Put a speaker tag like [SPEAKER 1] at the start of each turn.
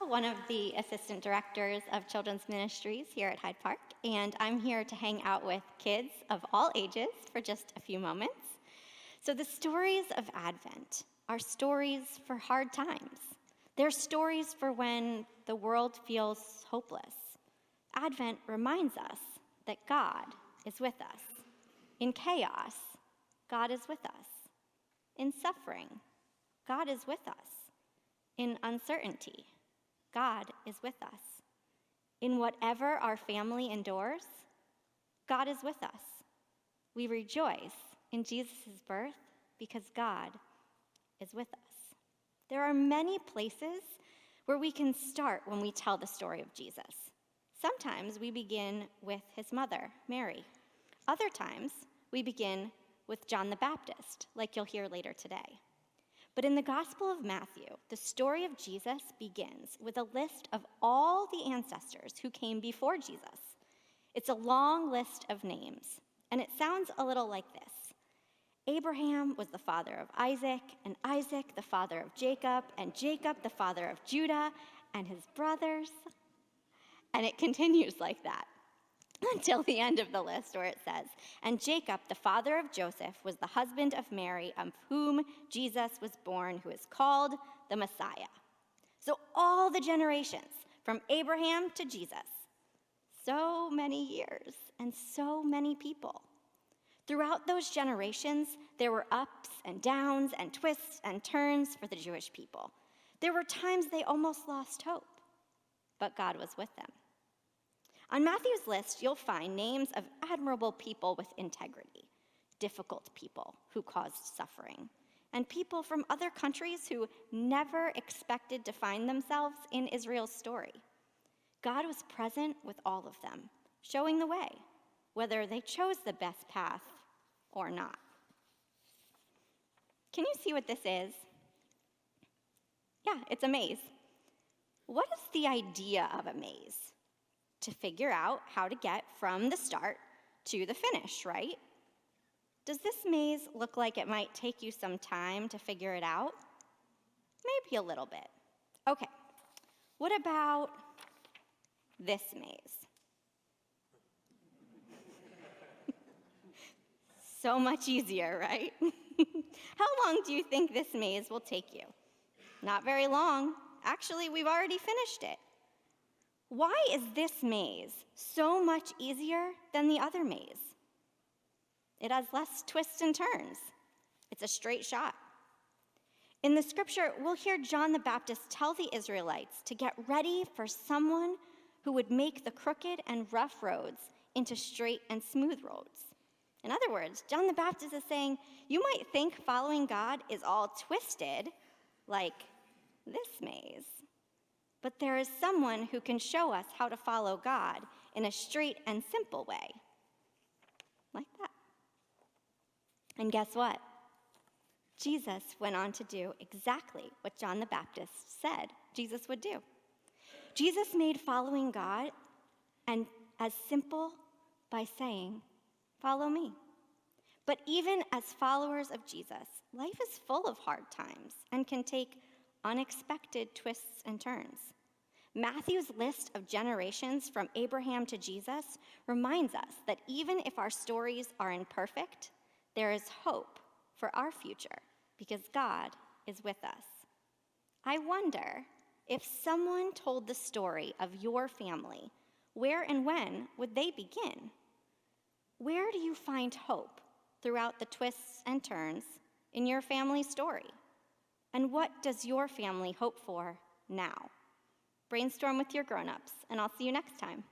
[SPEAKER 1] one of the assistant directors of children's ministries here at Hyde Park, and I'm here to hang out with kids of all ages for just a few moments. So the stories of Advent are stories for hard times. They're stories for when the world feels hopeless. Advent reminds us that God is with us. In chaos, God is with us. In suffering, God is with us. In uncertainty, God is with us. In whatever our family endures, God is with us. We rejoice in Jesus' birth because God is with us. There are many places where we can start when we tell the story of Jesus. Sometimes we begin with his mother, Mary. Other times we begin with John the Baptist, like you'll hear later today. But in the Gospel of Matthew, the story of Jesus begins with a list of all the ancestors who came before Jesus. It's a long list of names, and it sounds a little like this. Abraham was the father of Isaac, and Isaac the father of Jacob, and Jacob the father of Judah and his brothers. And it continues like that until the end of the list where it says, and Jacob, the father of Joseph, was the husband of Mary, of whom Jesus was born, who is called the Messiah. So all the generations from Abraham to Jesus, so many years and so many people. Throughout those generations, there were ups and downs and twists and turns for the Jewish people. There were times they almost lost hope, but God was with them. On Matthew's list, you'll find names of admirable people with integrity, difficult people who caused suffering, and people from other countries who never expected to find themselves in Israel's story. God was present with all of them, showing the way, whether they chose the best path or not. Can you see what this is? Yeah, it's a maze. What is the idea of a maze? To figure out how to get from the start to the finish, right? Does this maze look like it might take you some time to figure it out? Maybe a little bit. Okay, what about this maze? So much easier, right? How long do you think this maze will take you? Not very long. Actually, we've already finished it. Why is this maze so much easier than the other maze? It has less twists and turns. It's a straight shot. In the scripture, we'll hear John the Baptist tell the Israelites to get ready for someone who would make the crooked and rough roads into straight and smooth roads. In other words, John the Baptist is saying, you might think following God is all twisted, like this maze. But there is someone who can show us how to follow God in a straight and simple way. Like that. And guess what? Jesus went on to do exactly what John the Baptist said Jesus would do. Jesus made following God and as simple by saying, follow me. But even as followers of Jesus, life is full of hard times and can take unexpected twists and turns. Matthew's list of generations from Abraham to Jesus reminds us that even if our stories are imperfect, there is hope for our future because God is with us. I wonder if someone told the story of your family, where and when would they begin? Where do you find hope throughout the twists and turns in your family story? And what does your family hope for now? Brainstorm with your grown-ups, and I'll see you next time.